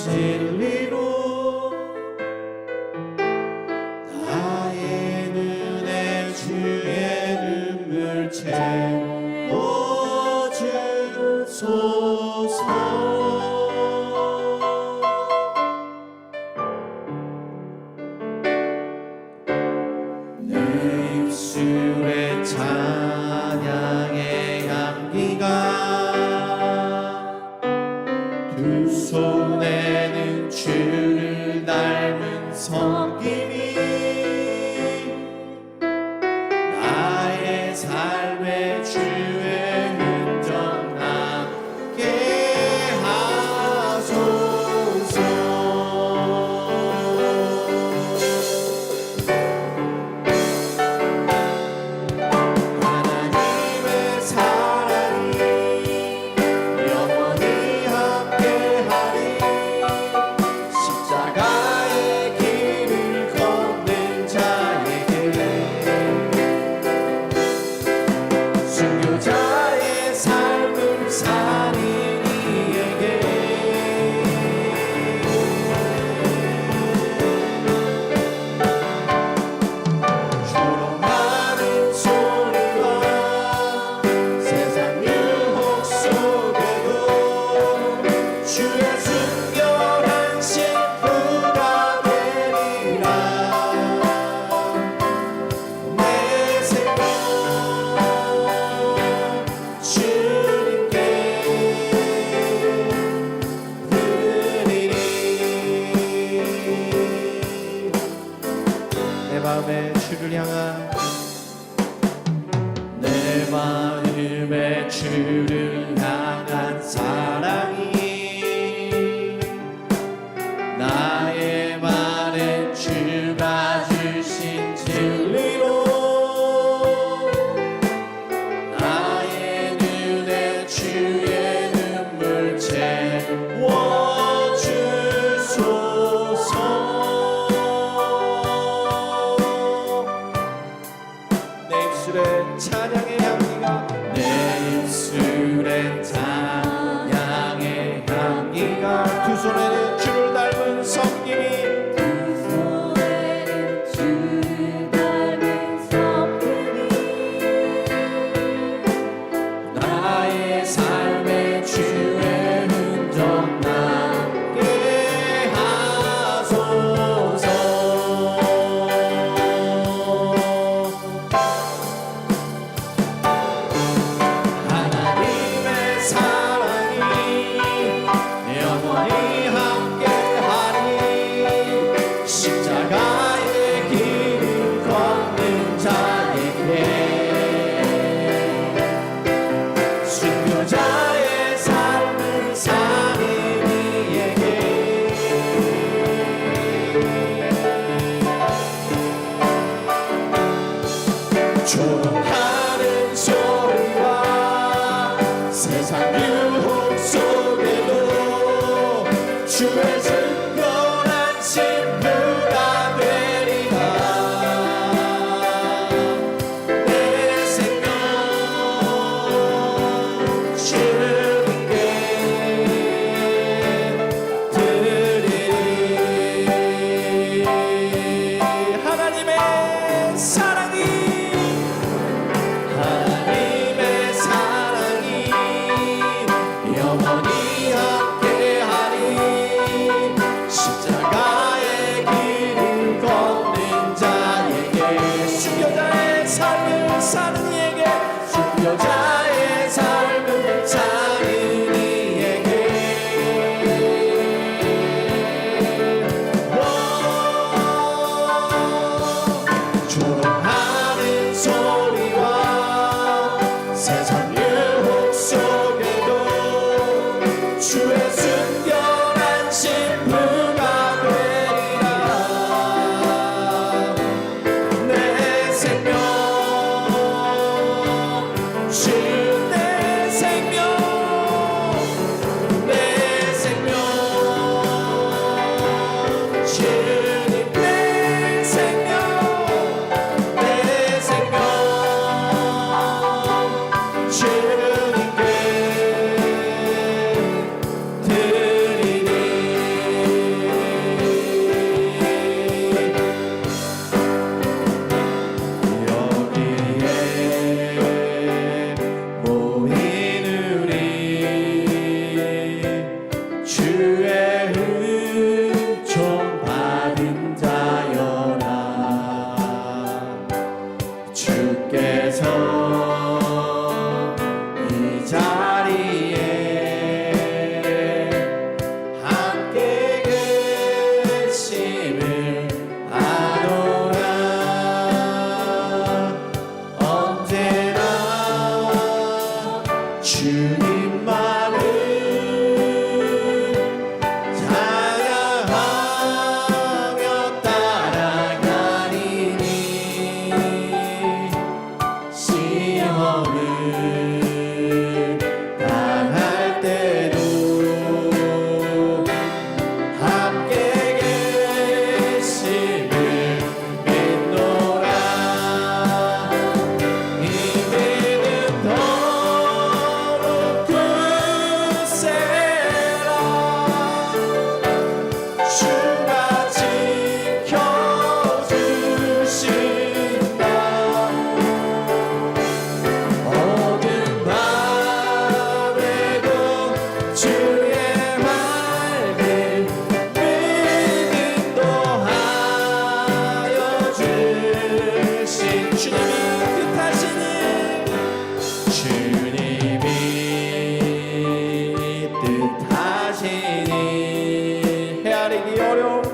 진리로 나의 눈에 주의 눈물 채워주소서. 입술의 찬양의 향기가 두 손에는 주를 닮은 섬김이 나의 삶의 주의 흔적 남게 하소서. 내 마음에 주를 향한 사랑이 나의 말에 주가 주신 진리로 나의 눈에 주의 눈물 채워주소서.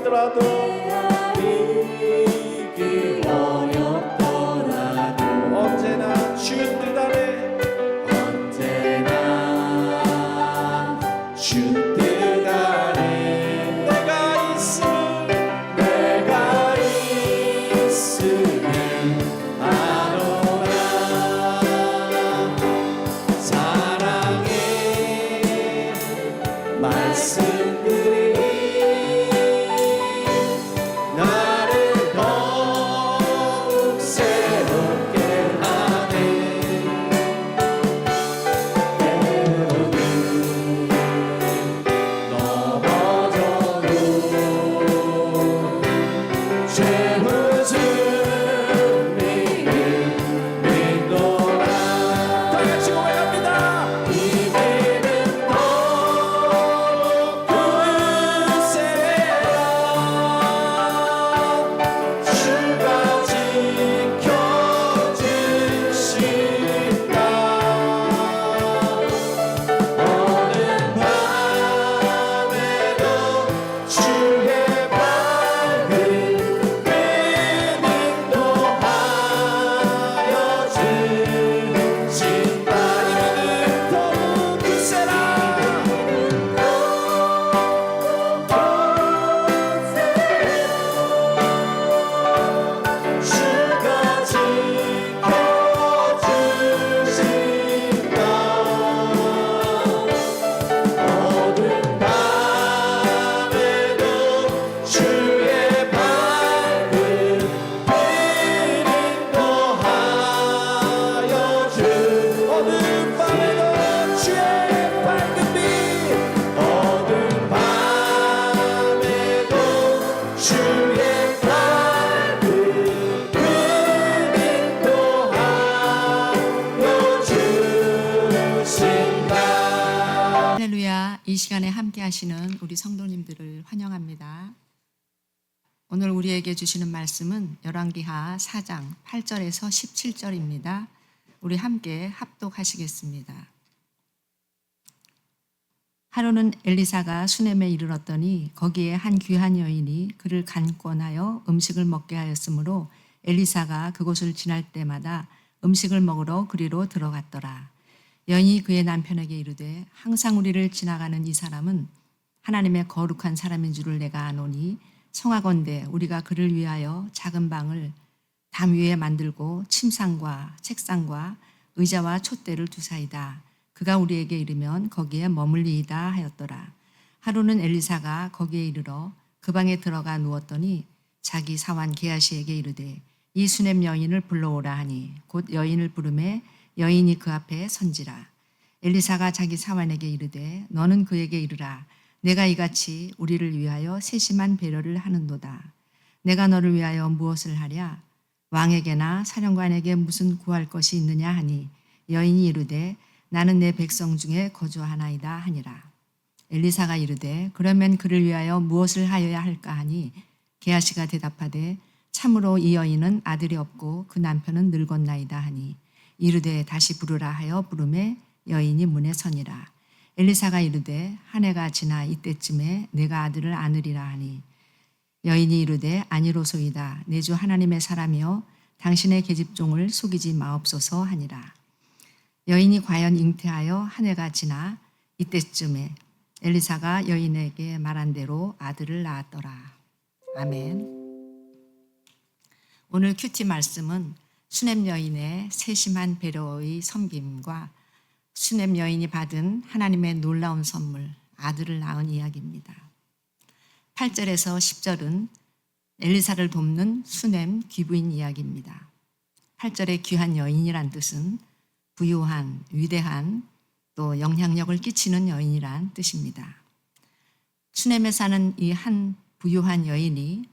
어렵더라도 이기 어렵더라도 언제나 주의 뜻 안에 언제나 주 뜻 안에 내가 있음을 아노라. 사랑의 말씀들이 나를 더욱 새롭게 하네. 때로는 넘어져도 최후 승리를 믿노라. 다 같이 고백합니다. 이 믿음 더욱 굳세라. 주가 지켜주신다. 어느 밤에도 주의 밝은 빛 인도하여 주신다. 이 믿음 더욱 굳세라. 주가 지켜주신다. 어두운 밤에도 주의 밝은 빛 인도하여 주. 어두운 밤에도 주의 밝은 빛. 어두운 밤에도 주의 밝은 빛 인도하여 주신다. 할렐루야. 이 시간에 함께 하시는 우리 성도님들을 환영합니다. 오늘 우리에게 주시는 말씀은 열왕기하 4장 8절에서 17절입니다. 우리 함께 합독하시겠습니다. 하루는 엘리사가 수넴에 이르렀더니 거기에 한 귀한 여인이 그를 간권하여 음식을 먹게 하였으므로 엘리사가 그곳을 지날 때마다 음식을 먹으러 그리로 들어갔더라. 여인이 그의 남편에게 이르되 항상 우리를 지나가는 이 사람은 하나님의 거룩한 사람인 줄을 내가 아노니 청하건대 우리가 그를 위하여 작은 방을 담 위에 만들고 침상과 책상과 의자와 촛대를 두사이다. 그가 우리에게 이르면 거기에 머물리이다 하였더라. 하루는 엘리사가 거기에 이르러 그 방에 들어가 누웠더니 자기 사환 게하시에게 이르되 이 수넴 여인을 불러오라 하니 곧 여인을 부르매 여인이 그 앞에 선지라. 엘리사가 자기 사환에게 이르되 너는 그에게 이르라. 내가 이같이 우리를 위하여 세심한 배려를 하는도다. 내가 너를 위하여 무엇을 하랴? 왕에게나 사령관에게 무슨 구할 것이 있느냐 하니 여인이 이르되 나는 내 백성 중에 거주하나이다 하니라. 엘리사가 이르되 그러면 그를 위하여 무엇을 하여야 할까 하니 게하시가 대답하되 참으로 이 여인은 아들이 없고 그 남편은 늙었나이다 하니 이르되 다시 부르라 하여 부르매 여인이 문에 서니라. 엘리사가 이르되 한 해가 지나 이때쯤에 내가 아들을 안으리라 하니 여인이 이르되 아니로소이다. 내 주 하나님의 사람이여 당신의 계집종을 속이지 마옵소서 하니라. 여인이 과연 잉태하여 한 해가 지나 이때쯤에 엘리사가 여인에게 말한 대로 아들을 낳았더라. 아멘. 오늘 큐티 말씀은 수넴 여인의 세심한 배려의 섬김과 수넴 여인이 받은 하나님의 놀라운 선물, 아들을 낳은 이야기입니다. 8절에서 10절은 엘리사를 돕는 수넴 귀부인 이야기입니다. 8절의 귀한 여인이란 뜻은 부유한, 위대한, 또 영향력을 끼치는 여인이란 뜻입니다. 수넴에 사는 이 한 부유한 여인이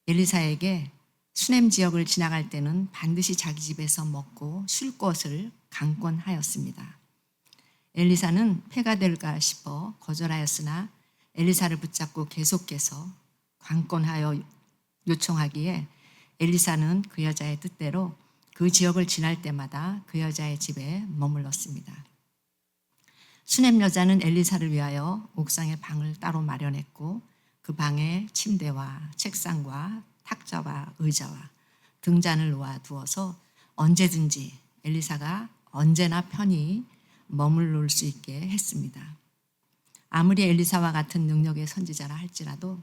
엘리사에게 수넴 지역을 지나갈 때는 반드시 자기 집에서 먹고 쉴 것을 강권하였습니다. 엘리사는 폐가 될까 싶어 거절하였으나 엘리사를 붙잡고 계속해서 강권하여 요청하기에 엘리사는 그 여자의 뜻대로 그 지역을 지날 때마다 그 여자의 집에 머물렀습니다. 수넴 여자는 엘리사를 위하여 옥상에 방을 따로 마련했고 그 방에 침대와 책상과 탁자와 의자와 등잔을 놓아 두어서 언제든지 엘리사가 언제나 편히 머물러 수 있게 했습니다. 아무리 엘리사와 같은 능력의 선지자라 할지라도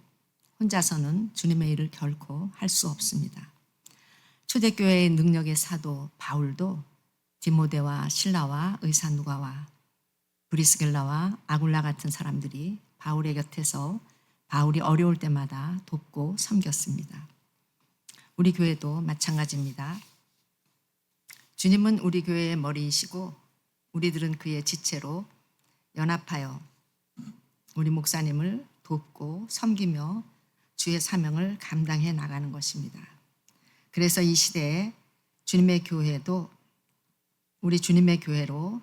혼자서는 주님의 일을 결코 할 수 없습니다. 초대교회의 능력의 사도 바울도 디모데와 실라와 의사 누가와 브리스길라와 아굴라 같은 사람들이 바울의 곁에서 바울이 어려울 때마다 돕고 섬겼습니다. 우리 교회도 마찬가지입니다. 주님은 우리 교회의 머리이시고 우리들은 그의 지체로 연합하여 우리 목사님을 돕고 섬기며 주의 사명을 감당해 나가는 것입니다. 그래서 이 시대에 주님의 교회도 우리 주님의 교회로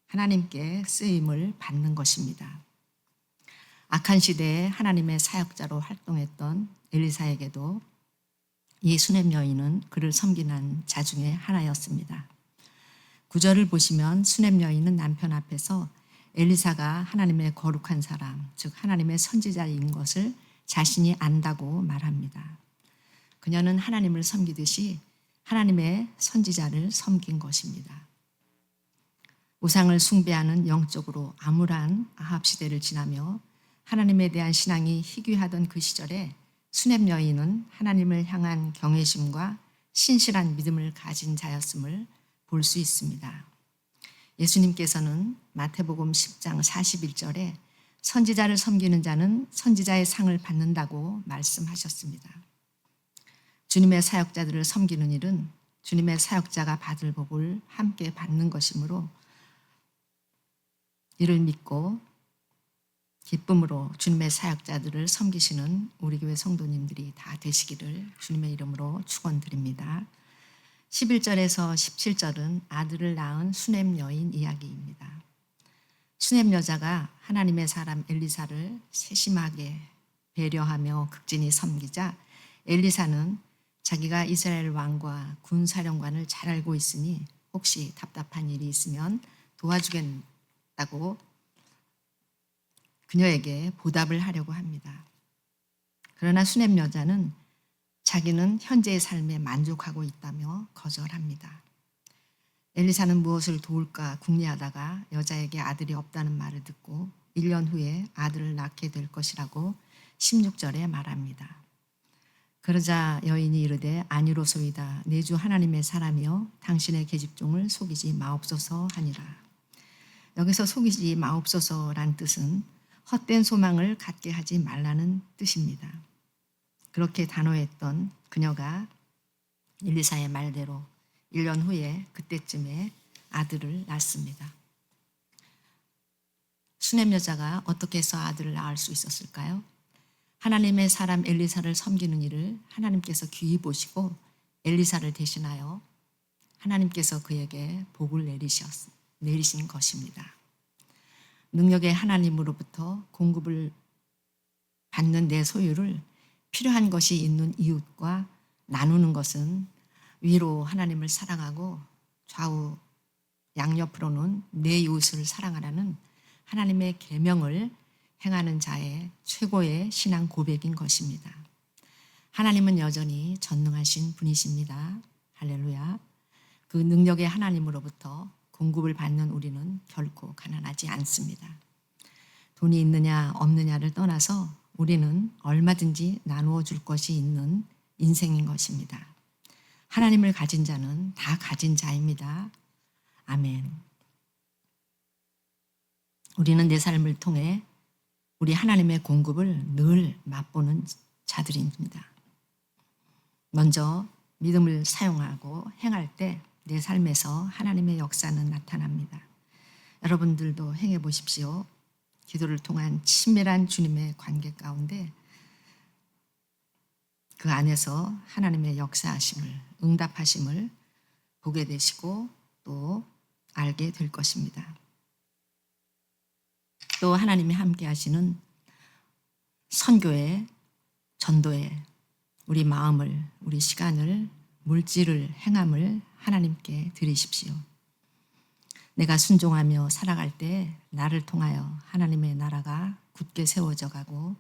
하나님께 쓰임을 받는 것입니다. 악한 시대에 하나님의 사역자로 활동했던 엘리사에게도 이 수넴 여인은 그를 섬기는 자 중에 하나였습니다. 9절을 보시면 수넴 여인은 남편 앞에서 엘리사가 하나님의 거룩한 사람, 즉 하나님의 선지자인 것을 자신이 안다고 말합니다. 그녀는 하나님을 섬기듯이 하나님의 선지자를 섬긴 것입니다. 우상을 숭배하는 영적으로 암울한 아합 시대를 지나며 하나님에 대한 신앙이 희귀하던 그 시절에 수넴 여인은 하나님을 향한 경외심과 신실한 믿음을 가진 자였음을 볼 수 있습니다. 예수님께서는 마태복음 10장 41절에 선지자를 섬기는 자는 선지자의 상을 받는다고 말씀하셨습니다. 주님의 사역자들을 섬기는 일은 주님의 사역자가 받을 복을 함께 받는 것이므로 이를 믿고 기쁨으로 주님의 사역자들을 섬기시는 우리 교회 성도님들이 다 되시기를 주님의 이름으로 축원드립니다. 11절에서 17절은 아들을 낳은 수넴 여인 이야기입니다. 수넴 여자가 하나님의 사람 엘리사를 세심하게 배려하며 극진히 섬기자 엘리사는 자기가 이스라엘 왕과 군사령관을 잘 알고 있으니 혹시 답답한 일이 있으면 도와주겠다고 그녀에게 보답을 하려고 합니다. 그러나 수넴 여자는 자기는 현재의 삶에 만족하고 있다며 거절합니다. 엘리사는 무엇을 도울까 궁리하다가 여자에게 아들이 없다는 말을 듣고 1년 후에 아들을 낳게 될 것이라고 16절에 말합니다. 그러자 여인이 이르되 아니로소이다. 내 주 하나님의 사람이여 당신의 계집종을 속이지 마옵소서 하니라. 여기서 속이지 마옵소서란 뜻은 헛된 소망을 갖게 하지 말라는 뜻입니다. 그렇게 단호했던 그녀가 엘리사의 말대로 1년 후에 그때쯤에 아들을 낳습니다. 수넴 여자가 어떻게 해서 아들을 낳을 수 있었을까요? 하나님의 사람 엘리사를 섬기는 일을 하나님께서 귀히 보시고 엘리사를 대신하여 하나님께서 그에게 복을 내리신 것입니다. 능력의 하나님으로부터 공급을 받는 내 소유를 필요한 것이 있는 이웃과 나누는 것은 위로 하나님을 사랑하고 좌우 양옆으로는 내 이웃을 사랑하라는 하나님의 계명을 행하는 자의 최고의 신앙 고백인 것입니다. 하나님은 여전히 전능하신 분이십니다. 할렐루야. 그 능력의 하나님으로부터 공급을 받는 우리는 결코 가난하지 않습니다. 돈이 있느냐 없느냐를 떠나서 우리는 얼마든지 나누어 줄 것이 있는 인생인 것입니다. 하나님을 가진 자는 다 가진 자입니다. 아멘. 우리는 내 삶을 통해 우리 하나님의 공급을 늘 맛보는 자들입니다. 먼저 믿음을 사용하고 행할 때 내 삶에서 하나님의 역사는 나타납니다. 여러분들도 행해 보십시오. 기도를 통한 친밀한 주님의 관계 가운데 그 안에서 하나님의 역사하심을, 응답하심을 보게 되시고 또 알게 될 것입니다. 또 하나님이 함께 하시는 선교에, 전도에 우리 마음을, 우리 시간을, 물질을, 행함을 하나님께 드리십시오. 내가 순종하며 살아갈 때 나를 통하여 하나님의 나라가 굳게 세워져 가고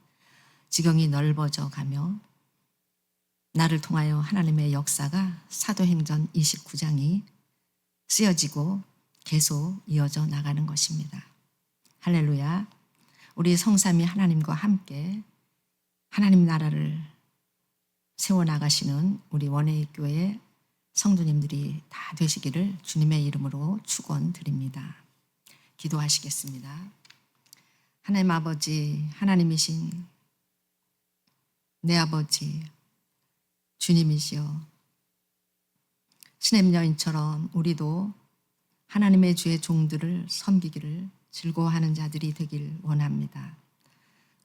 지경이 넓어져 가며 나를 통하여 하나님의 역사가 사도행전 29장이 쓰여지고 계속 이어져 나가는 것입니다. 할렐루야. 우리 성삼위 하나님과 함께 하나님 나라를 세워나가시는 우리 원회교회 성도님들이 다 되시기를 주님의 이름으로 축원드립니다. 기도하시겠습니다. 하나님 아버지, 하나님이신 내 아버지, 주님이시여, 시냇 여인처럼 우리도 하나님의 주의 종들을 섬기기를 즐거워하는 자들이 되길 원합니다.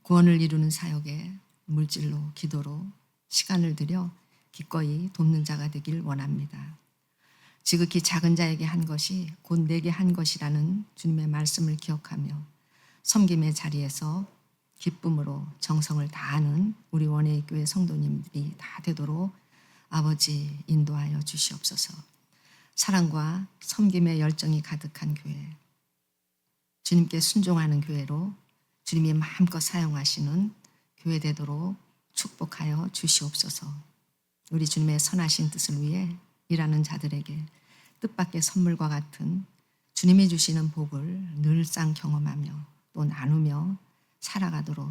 구원을 이루는 사역에 물질로, 기도로 시간을 들여 기꺼이 돕는 자가 되길 원합니다. 지극히 작은 자에게 한 것이 곧 내게 한 것이라는 주님의 말씀을 기억하며 섬김의 자리에서 기쁨으로 정성을 다하는 우리 원회교회 성도님들이 다 되도록 아버지 인도하여 주시옵소서. 사랑과 섬김의 열정이 가득한 교회, 주님께 순종하는 교회로 주님이 마음껏 사용하시는 교회 되도록 축복하여 주시옵소서. 우리 주님의 선하신 뜻을 위해 일하는 자들에게 뜻밖의 선물과 같은 주님이 주시는 복을 늘상 경험하며 또 나누며 살아가도록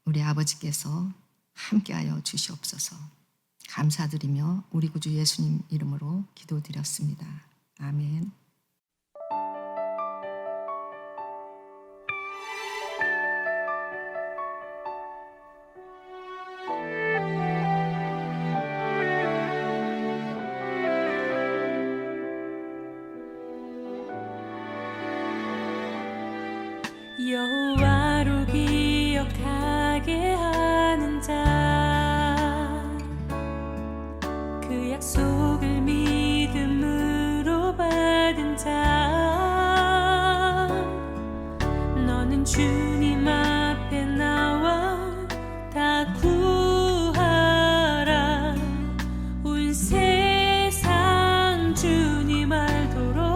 우리 아버지께서 함께하여 주시옵소서. 감사드리며 우리 구주 예수님 이름으로 기도드렸습니다. 아멘. 여호와로 기억하게 하는 자, 그 약속을 믿음으로 받은 자, 너는 주님 앞에 나와 다 구하라. 온 세상 주님 알도록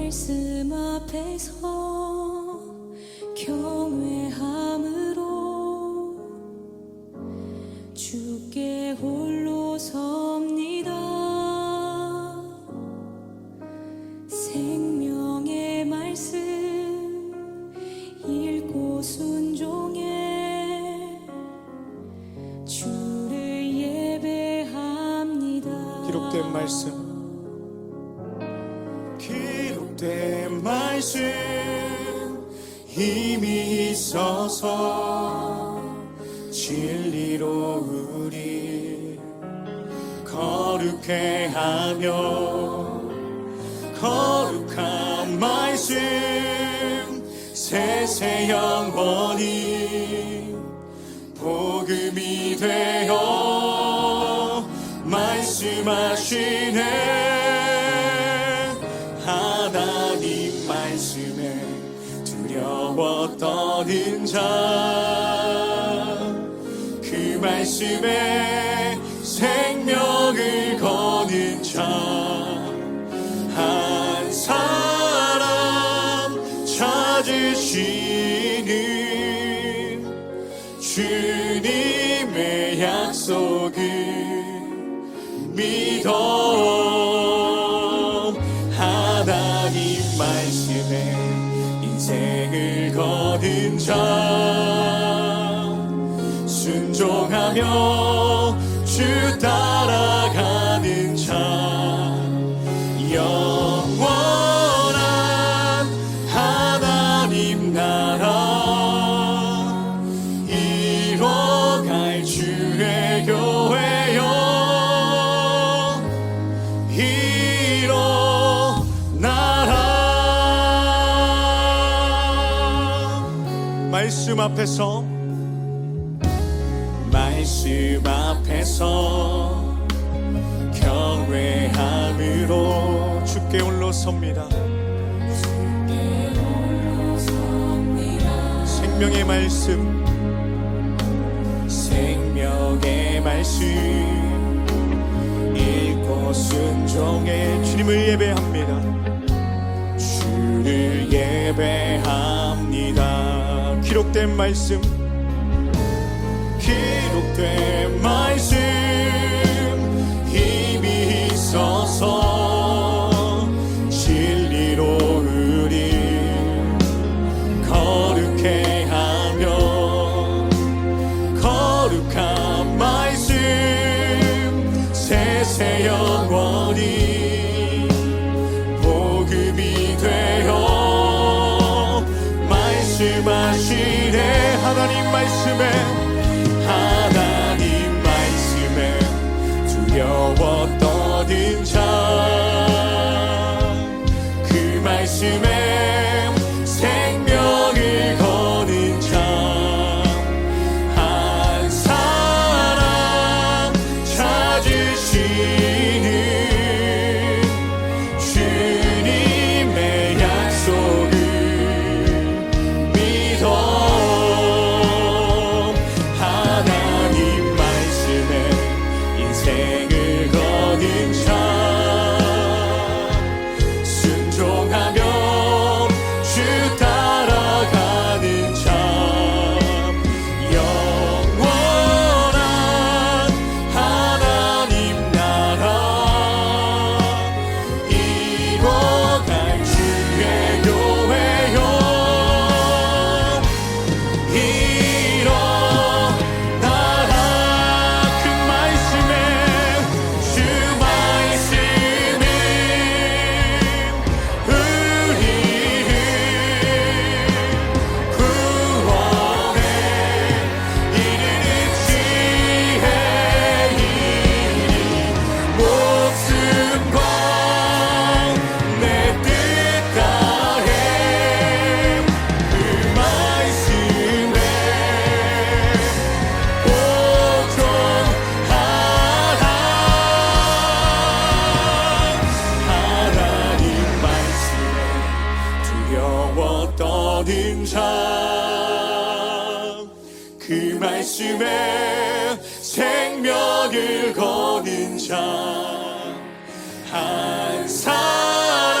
말씀 앞에서 경외함으로 주께 홀로 섭니다. 생명의 말씀 읽고 순종해 주를 예배합니다. 기록된 말씀 힘이 있어서 진리로 우리 거룩해 하며 거룩한 말씀 세세 영원히 복음이 되어 말씀하시네. 하나님 말씀에 두려워 떠는 자, 그 말씀에 생명을 거는 자, 한 사람 찾으시는 주님의 약속을 믿어. 하나님 말씀에 인생을 거둔 자, 순종하며 주 따라가는 자, 영원한 하나님 나라 이뤄갈 주의 교회여 말씀 앞에서 경외함으로 주께 홀로 섭니다. 생명의 말씀 읽고 순종해 주님을 예배합니다. 주를 예배합니다. 기록된 말씀 힘이 있어서 진리로 우리 거룩해 하며 거룩한 말씀 세세 영원히 복음이 되어 말씀하시네. 하나님 말씀에 두려워 떠든 자, 그 말씀에 생명을 거는 자, 한 사람 찾으시는 주님의 약속을 믿어. 인생을 거둔 자, 순종하며 주 따라가는 자, 영원한 하나님 나라 이뤄갈 주의 교회여 떠든 자, 그 말씀에 생명을 거는 자, 한 사람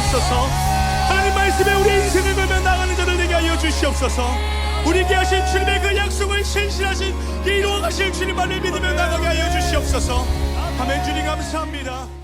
주시옵소서. 하나님 말씀에 우리의 인생을 걸며 나가는 자들 되게 하여 주시옵소서. 우리에게 하신 주님의 그 약속을 신실하신 이루어 가실 주님만을 믿으며 나가게 하여 주시옵소서. 아멘. 주님 감사합니다.